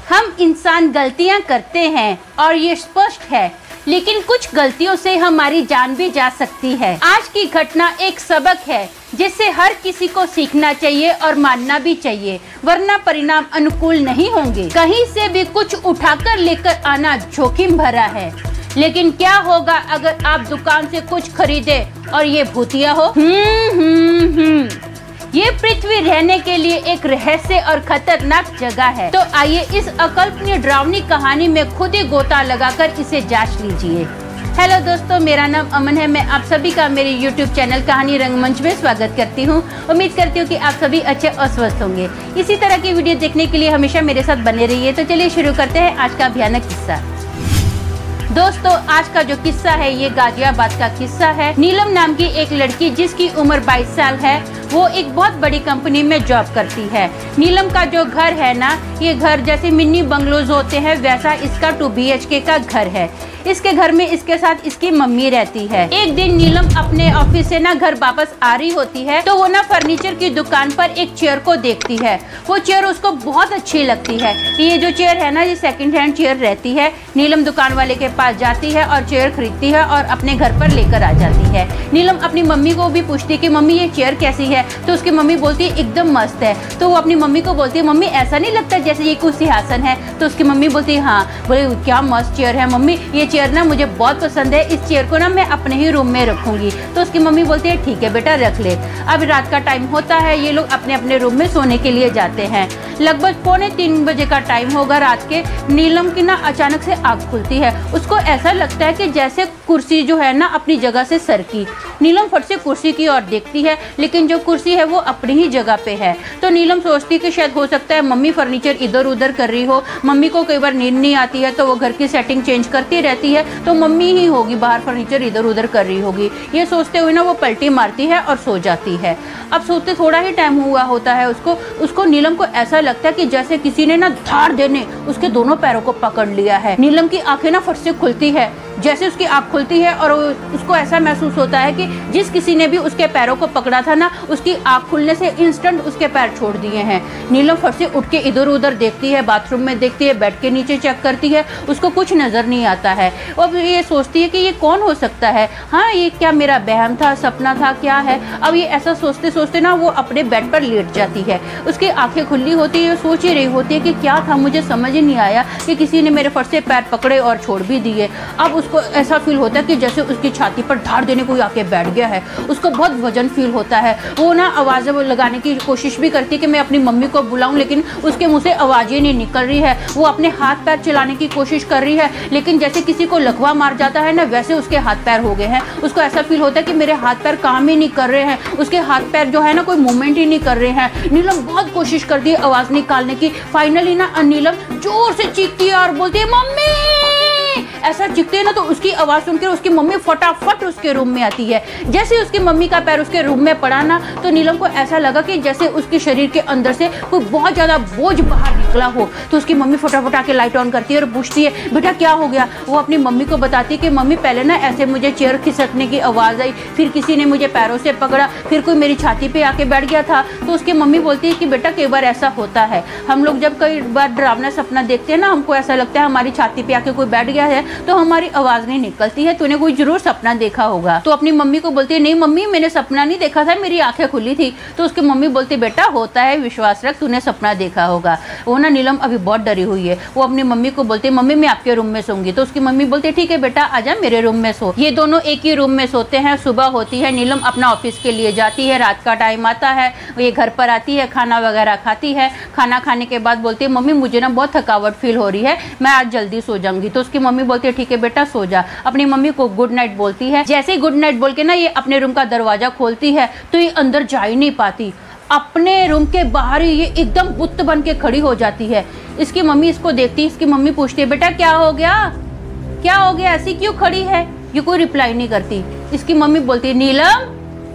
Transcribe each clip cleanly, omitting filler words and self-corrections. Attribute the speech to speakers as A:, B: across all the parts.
A: हम इंसान गलतियां करते हैं और ये स्पष्ट है, लेकिन कुछ गलतियों से हमारी जान भी जा सकती है। आज की घटना एक सबक है जिससे हर किसी को सीखना चाहिए और मानना भी चाहिए, वरना परिणाम अनुकूल नहीं होंगे। कहीं से भी कुछ उठाकर लेकर आना जोखिम भरा है, लेकिन क्या होगा अगर आप दुकान से कुछ खरीदे और ये भूतिया हो? ये पृथ्वी रहने के लिए एक रहस्य और खतरनाक जगह है। तो आइए इस अकल्पनीय डरावनी कहानी में खुद ही गोता लगाकर इसे जांच लीजिए। हेलो दोस्तों, मेरा नाम अमन है। मैं आप सभी का मेरे YouTube चैनल कहानी रंगमंच में स्वागत करती हूँ। उम्मीद करती हूँ कि आप सभी अच्छे और स्वस्थ होंगे। इसी तरह की वीडियो देखने के लिए हमेशा मेरे साथ बने रहिए। तो चलिए शुरू करते हैं आज का भयानक किस्सा। दोस्तों, आज का जो किस्सा है ये गाजियाबाद का किस्सा है। नीलम नाम की एक लड़की जिसकी उम्र 22 साल है, वो एक बहुत बड़ी कंपनी में जॉब करती है। नीलम का जो घर है ना, ये घर जैसे मिनी बंगलोज होते हैं वैसा इसका 2 BHK का घर है। इसके घर में इसके साथ इसकी मम्मी रहती है। एक दिन नीलम अपने ऑफिस से ना घर वापस आ रही होती है, तो वो ना फर्नीचर की दुकान पर एक चेयर को देखती है। वो चेयर उसको बहुत अच्छी लगती है। ये जो चेयर है ना, ये सेकंड हैंड चेयर रहती है। नीलम दुकान वाले के पास जाती है और चेयर खरीदती है और अपने घर पर लेकर आ जाती है। नीलम अपनी मम्मी को भी पूछती है कि मम्मी ये चेयर कैसी है, तो उसकी मम्मी बोलती है एकदम मस्त है। तो वो अपनी मम्मी को बोलती है मम्मी ऐसा नहीं लगता जैसे ये कोई सिंहासन है? तो उसकी मम्मी बोलती है हाँ। बोले क्या मस्त चेयर है मम्मी, ये चेयर ना मुझे बहुत पसंद है, इस चेयर को ना मैं अपने ही रूम में रखूंगी। तो उसकी मम्मी बोलती है ठीक है बेटा रख ले। अब रात का टाइम होता है, ये लोग अपने अपने रूम में सोने के लिए जाते हैं। लगभग 2:45 बजे का टाइम होगा रात के। नीलम की ना अचानक से आँख खुलती है। उसको ऐसा लगता है कि जैसे कुर्सी जो है ना अपनी जगह से सरकी। नीलम फट से कुर्सी की ओर देखती है, लेकिन जो कुर्सी है वो अपनी ही जगह पे है। तो नीलम सोचती है कि शायद हो सकता है मम्मी फर्नीचर इधर उधर कर रही हो। मम्मी को कई बार नींद नहीं आती है तो वो घर की सेटिंग चेंज करती रहती है, तो मम्मी ही होगी बाहर फर्नीचर इधर उधर कर रही होगी। ये सोचते हुए ना वो पलटी मारती है और सो जाती है। अब सोते थोड़ा ही टाइम हुआ होता है उसको नीलम को ऐसा लगता है कि जैसे किसी ने ना धार देने उसके दोनों पैरों को पकड़ लिया है। नीलम की आंखें ना फट से खुलती है। जैसे उसकी आँख खुलती है और उसको ऐसा महसूस होता है कि जिस किसी ने भी उसके पैरों को पकड़ा था ना, उसकी आँख खुलने से इंस्टेंट उसके पैर छोड़ दिए हैं। नीलम फट से उठ के इधर उधर देखती है, बाथरूम में देखती है, बेड के नीचे चेक करती है, उसको कुछ नजर नहीं आता है। अब ये सोचती है कि ये कौन हो सकता है, हाँ ये क्या मेरा वहम था, सपना था, क्या है? अब ये ऐसा सोचते सोचते ना वो अपने बेड पर लेट जाती है। उसकी आंखें खुली होती है, सोच ही रही होती है कि क्या था, मुझे समझ ही नहीं आया कि किसी ने मेरे फट से पैर पकड़े और छोड़ भी दिए। अब उसको ऐसा फील होता है कि जैसे उसकी छाती पर धार देने कोई आके बैठ गया है। उसको बहुत वजन फील होता है। वो ना आवाज़ें लगाने की कोशिश भी करती है कि मैं अपनी मम्मी को बुलाऊं, लेकिन उसके मुंह से आवाज़ें नहीं निकल रही है। वो अपने हाथ पैर चलाने की कोशिश कर रही है, लेकिन जैसे किसी को लकवा मार जाता है ना, वैसे उसके हाथ पैर हो गए हैं। उसको ऐसा फील होता है कि मेरे हाथ पैर काम ही नहीं कर रहे हैं। उसके हाथ पैर जो है ना कोई मूवमेंट ही नहीं कर रहे हैं। नीलम बहुत कोशिश करती है आवाज़ निकालने की। फाइनली ना नीलम जोर से चीखती है और बोलती है मम्मी। ऐसा चीखते है ना तो उसकी आवाज़ सुनकर उसकी मम्मी फटाफट उसके रूम में आती है। जैसे उसकी मम्मी का पैर उसके रूम में पड़ा ना, तो नीलम को ऐसा लगा कि जैसे उसके शरीर के अंदर से कोई बहुत ज़्यादा बोझ बाहर निकला हो। तो उसकी मम्मी फटाफट आके लाइट ऑन करती है और पूछती है बेटा क्या हो गया? वो अपनी मम्मी को बताती है कि मम्मी पहले ना ऐसे मुझे चेयर खिसकने की आवाज़ आई, फिर किसी ने मुझे पैरों से पकड़ा, फिर कोई मेरी छाती पे आके बैठ गया था। तो उसकी मम्मी बोलती है कि बेटा कई बार ऐसा होता है, हम लोग जब कई बार डरावना सपना देखते हैं ना, हमको ऐसा लगता है हमारी छाती पे आके कोई बैठ गया है, तो हमारी आवाज नहीं निकलती है। तूने कोई जरूर सपना देखा होगा। तो अपनी मम्मी को बोलती है नहीं मम्मी मैंने सपना नहीं देखा था, मेरी आंखें खुली थी। तो उसकी मम्मी बोलती बेटा होता है, विश्वास रख, तूने सपना देखा होगा। वो ना नीलम अभी बहुत डरी हुई है। वो अपनी मम्मी को बोलती है मम्मी मैं आपके रूम में सोऊंगी। तो उसकी मम्मी बोलती है ठीक है बेटा आजा मेरे रूम में सो। ये दोनों एक ही रूम में सोते हैं। सुबह होती है, नीलम अपना ऑफिस के लिए जाती है। रात का टाइम आता है, ये घर पर आती है, खाना वगैरह खाती है। खाना खाने के बाद बोलती है मम्मी मुझे ना बहुत थकावट फील हो रही है, मैं आज जल्दी सो जाऊंगी। तो उसकी मम्मी बोलती है ठीक है बेटा सो जा। अपनी मम्मी को गुड नाइट बोलती है। जैसे ही गुड नाइट बोल के ना ये अपने रूम का दरवाजा खोलती है तो ये अंदर जा ही नहीं पाती। अपने रूम के बाहर ही ये एकदम बुत बन के खड़ी हो जाती है। इसकी मम्मी इसको देखती है। इसकी मम्मी पूछती है बेटा क्या हो गया, क्या हो गया, ऐसी क्यों खड़ी है? ये कोई रिप्लाई नहीं करती। इसकी मम्मी बोलती है नीलम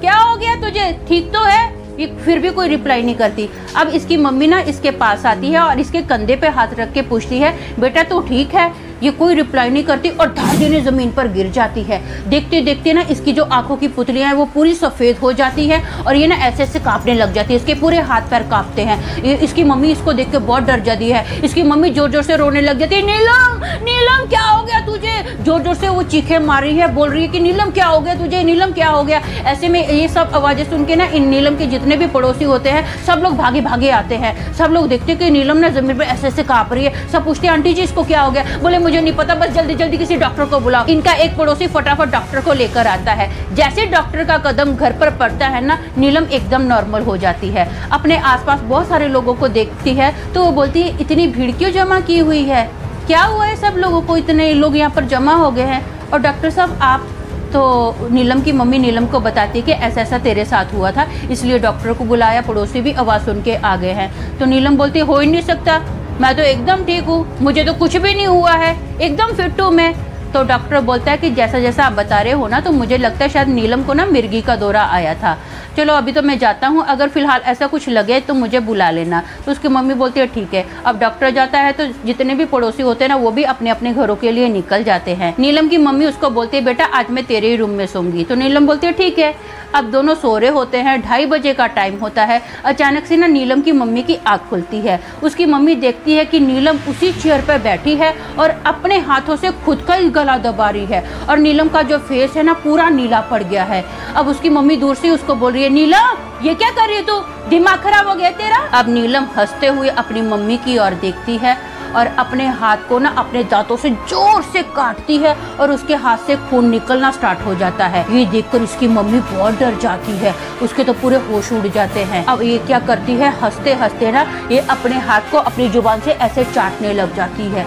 A: क्या हो गया तुझे, ठीक तो है? ये फिर भी कोई रिप्लाई नहीं करती। अब इसकी मम्मी ना इसके पास आती है और इसके कंधे पे हाथ रख के पूछती है बेटा तू ठीक है? ये कोई रिप्लाई नहीं करती और धाड़े जमीन पर गिर जाती है। देखते देखते ना इसकी जो आंखों की पुतलियां हैं वो पूरी सफ़ेद हो जाती है और ये ना ऐसे ऐसे कांपने लग जाती है, इसके पूरे हाथ पैर कांपते हैं। इसकी मम्मी इसको देख के बहुत डर जाती है। इसकी मम्मी जोर जोर से रोने लग जाती है, नीलम नीलम क्या हो गया तुझे। जोर जोर से वो चीखें मार रही है, बोल रही है कि नीलम क्या हो गया तुझे, नीलम क्या हो गया। ऐसे में ये सब आवाज़ें सुन के ना इन नीलम के जितने भी पड़ोसी होते हैं सब लोग भागे भागे आते हैं। सब लोग देखते कि नीलम ना जमीन पर ऐसे ऐसे कांप रही है। सब पूछते हैं आंटी जी इसको क्या हो गया। बोले मुझे नहीं पता, बस जल्दी जल्दी किसी डॉक्टर को बुलाओ। इनका एक पड़ोसी फटाफट डॉक्टर को लेकर आता है। जैसे डॉक्टर का कदम घर पर पड़ता है ना, नीलम एकदम नॉर्मल हो जाती है। अपने आसपास बहुत सारे लोगों को देखती है तो वो बोलती है इतनी भीड़ क्यों जमा की हुई है, क्या हुआ है सब लोगों को, इतने लोग यहाँ पर जमा हो गए हैं। और डॉक्टर साहब आप तो नीलम की मम्मी नीलम को बताती है कि ऐसा ऐसा तेरे साथ हुआ था, इसलिए डॉक्टर को बुलाया। पड़ोसी भी आवाज़ सुन के आ गए हैं। तो नीलम बोलती है हो ही नहीं सकता, मैं तो एकदम ठीक हूँ, मुझे तो कुछ भी नहीं हुआ है, एकदम फिट हूँ मैं। तो डॉक्टर बोलता है कि जैसा जैसा आप बता रहे हो ना, तो मुझे लगता है शायद नीलम को ना मिर्गी का दौरा आया था। चलो अभी तो मैं जाता हूँ, अगर फिलहाल ऐसा कुछ लगे तो मुझे बुला लेना। तो उसकी मम्मी बोलती है ठीक है। अब डॉक्टर जाता है तो जितने भी पड़ोसी होते हैं ना वो भी अपने अपने घरों के लिए निकल जाते हैं। नीलम की मम्मी उसको बोलती है बेटा आज मैं तेरे ही रूम में सोऊंगी। तो नीलम बोलती है ठीक है। अब दोनों सो रहे होते हैं, 2:30 बजे का टाइम होता है। अचानक से ना नीलम की मम्मी की आँख खुलती है। उसकी मम्मी देखती है कि नीलम उसी चेयर पर बैठी है और अपने हाथों से खुद का ही गला दबा रही है और नीलम का जो फेस है ना पूरा नीला पड़ गया है। अब उसकी मम्मी दूर से उसको बोल रही है नीलम ये क्या कर रही है तू, दिमाग खराब हो गया तेरा। अब नीलम हंसते हुए अपनी मम्मी की ओर देखती है और अपने हाथ को ना अपने दांतों से जोर से काटती है और उसके हाथ से खून निकलना स्टार्ट हो जाता है। ये देखकर इसकी मम्मी बहुत डर जाती है, उसके तो पूरे होश उड़ जाते हैं। अब ये क्या करती है, हंसते हंसते ना ये अपने हाथ को अपनी जुबान से ऐसे चाटने लग जाती है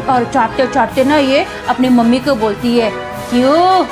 A: और चाटते चाटते ना ये अपनी मम्मी को बोलती है क्यों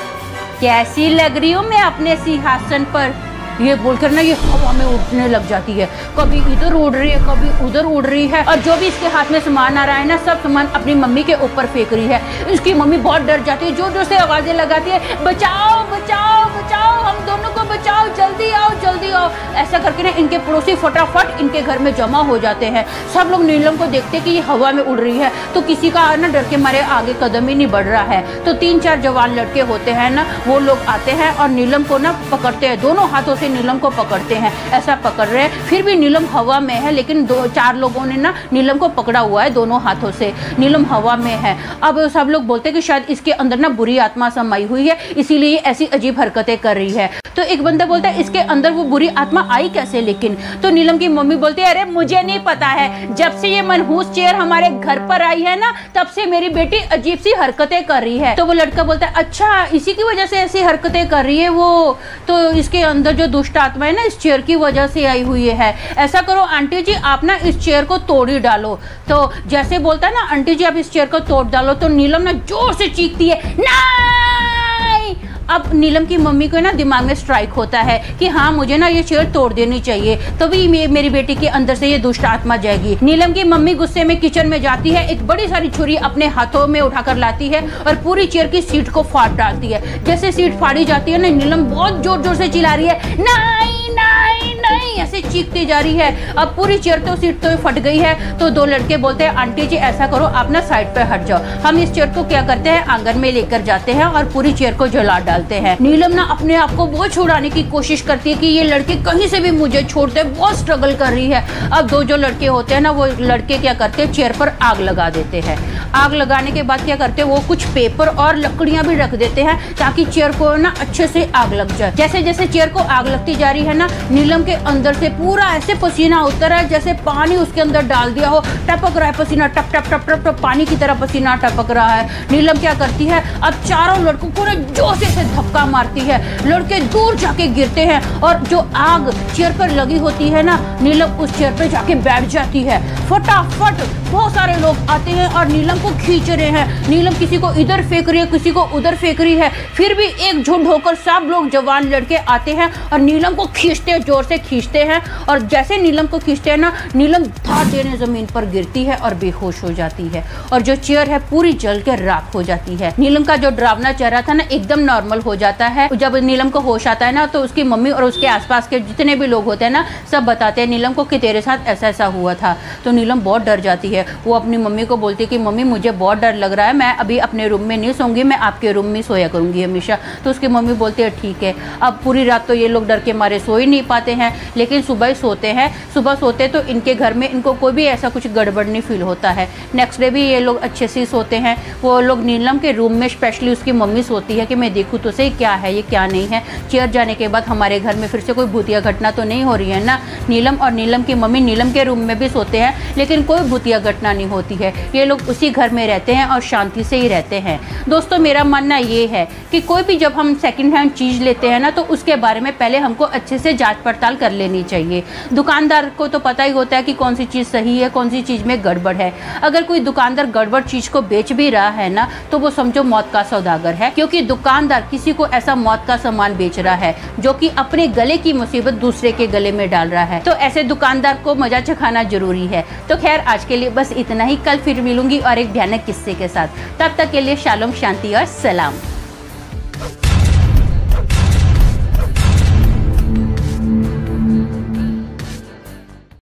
A: कैसी लग रही हूँ मैं अपने सिंहासन पर। ये बोलकर ना ये हवा में उड़ने लग जाती है, कभी इधर उड़ रही है कभी उधर उड़ रही है और जो भी इसके हाथ में सामान आ रहा है ना सब सामान अपनी मम्मी के ऊपर फेंक रही है। इसकी मम्मी बहुत डर जाती है, जोर जोर से आवाजें लगाती है बचाओ बचाओ बचाओ, हम दोनों को बचाओ, जल्दी आओ जल्दी आओ। ऐसा करके ना इनके पड़ोसी फटाफट इनके घर में जमा हो जाते हैं। सब लोग नीलम को देखते कि ये हवा में उड़ रही है तो किसी का ना डर के मारे आगे कदम ही नहीं बढ़ रहा है। तो 3-4 जवान लड़के होते हैं ना वो लोग आते हैं और नीलम को ना पकड़ते हैं, दोनों हाथों नीलम को पकड़ते हैं। ऐसा पकड़ रहे हैं फिर भी नीलम हवा में है, लेकिन 2-4 लोगों ने ना नीलम को पकड़ा हुआ है दोनों हाथों से। नीलम हवा में है। अब सब लोग बोलते हैं कि शायद इसके अंदर ना बुरी आत्मा समाई हुई है इसीलिए ये ऐसी अजीब हरकतें कर रही है। तो एक बंदा बोलता है इसके अंदर वो बुरी आत्मा आई कैसे लेकिन। तो नीलम की मम्मी बोलती है अरे मुझे नहीं पता है, जब से ये मनहूस चेयर हमारे घर पर आई है ना तब से मेरी बेटी अजीब सी हरकतें कर रही है। तो वो लड़का बोलता है अच्छा इसी की वजह से ऐसी हरकतें कर रही है वो, तो इसके अंदर जो दुष्ट आत्मा है ना इस चेयर की वजह से आई हुई है। ऐसा करो आंटी जी आप ना इस चेयर को तोड़ ही डालो। तो जैसे बोलता है ना आंटी जी आप इस चेयर को तोड़ डालो तो नीलम ना जोर से चीखती है नहीं। अब नीलम की मम्मी को ना दिमाग में स्ट्राइक होता है कि हाँ मुझे ना ये चेयर तोड़ देनी चाहिए, तभी मेरी बेटी के अंदर से ये दुष्ट आत्मा जाएगी। नीलम की मम्मी गुस्से में किचन में जाती है, एक बड़ी सारी छुरी अपने हाथों में उठाकर लाती है और पूरी चेयर की सीट को फाड़ डालती है। जैसे सीट फाड़ी जाती है ना नीलम बहुत जोर जोर से चिल्ला रही है नहीं नहीं नहीं ऐसे चीखती जा रही है। अब पूरी चेयर तो सीट तो फट गई है। तो 2 लड़के बोलते हैं आंटी जी ऐसा करो आप ना साइड पे हट जाओ, हम इस चेयर को क्या करते हैं आंगन में लेकर जाते हैं और पूरी चेयर को जला डालते हैं। नीलम ना अपने आप को बहुत छुड़ाने की कोशिश करती है कि ये लड़के कहीं से भी मुझे छोड़ते हैं, बहुत स्ट्रगल कर रही है। अब 2 जो लड़के होते हैं ना वो लड़के क्या करते हैं चेयर पर आग लगा देते हैं। आग लगाने के बाद क्या करते हैं वो कुछ पेपर और लकड़ियां भी रख देते हैं ताकि चेयर को ना अच्छे से आग लग जाए। जैसे जैसे चेयर को आग लगती जा रही है ना नीलम के अंदर से पूरा ऐसे पसीना उतर रहा है जैसे पानी उसके अंदर डाल दिया हो, टपक रहा है पसीना, टप टप टप टप टप पानी की तरह पसीना टपक रहा है। नीलम क्या करती है अब चारों लड़कों को ना जोर से धक्का मारती है, लड़के दूर जाके गिरते हैं और जो आग चेयर पर लगी होती है ना नीलम उस चेयर पर जाके बैठ जाती है। फटाफट बहुत सारे लोग आते हैं और नीलम को खींच रहे हैं। नीलम किसी को इधर फेंक रही है किसी को उधर फेंक रही है, फिर भी एक झुंड होकर सब लोग जवान लड़के आते हैं और नीलम को खींचते जोर से खींचते हैं और जैसे नीलम को खींचते हैं ना, नीलम धार देने जमीन पर गिरती है और बेहोश हो जाती है और जो चेयर है पूरी जल के राख हो जाती है। नीलम का जो डरावना चेहरा था ना एकदम नॉर्मल हो जाता है। जब नीलम को होश आता है ना तो उसकी मम्मी और उसके आसपास के जितने भी लोग होते हैं ना सब बताते हैं नीलम को कि तेरे साथ ऐसा ऐसा हुआ था। तो नीलम बहुत डर जाती है। वो अपनी मम्मी को बोलती है कि मम्मी मुझे बहुत डर लग रहा है, मैं अभी अपने रूम में नहीं सोऊंगी, मैं आपके रूम में सोया करूंगी हमेशा। तो उसकी मम्मी बोलती है ठीक है। अब पूरी रात तो ये लोग डर के मारे सो ही नहीं पाते हैं, लेकिन सुबह सोते हैं। सुबह सोते तो इनके घर में इनको कोई भी ऐसा कुछ गड़बड़ नहीं फील होता है। नेक्स्ट डे भी ये लोग अच्छे से सोते हैं। वो लोग नीलम के रूम में स्पेशली उसकी मम्मी सोती है कि मैं देखूँ तो सही क्या है ये क्या नहीं है। चेयर जाने के बाद हमारे घर में फिर से कोई भूतिया घटना तो नहीं हो रही है ना। नीलम और नीलम की मम्मी नीलम के रूम में भी सोते हैं लेकिन कोई भूतिया घटना नहीं होती है। ये लोग उसी घर में रहते हैं और शांति से ही रहते हैं। दोस्तों मेरा मानना ये है कि कोई भी जब हम सेकंड हैंड चीज़ लेते हैं ना तो उसके बारे में पहले हमको अच्छे से जांच पड़ताल कर लेनी चाहिए। दुकानदार को तो पता ही होता है कि कौन सी चीज़ सही है कौन सी चीज़ में गड़बड़ है। अगर कोई दुकानदार गड़बड़ चीज़ को बेच भी रहा है ना तो वो समझो मौत का सौदागर है, क्योंकि दुकानदार किसी को ऐसा मौत का सामान बेच रहा है जो कि अपने गले की मुसीबत दूसरे के गले में डाल रहा है। तो ऐसे दुकानदार को मजा चखाना जरूरी है। तो खैर आज के लिए बस इतना ही। कल फिर मिलूंगी और एक भयानक किस्से के साथ। तब तक के लिए शालोम, शांति और सलाम।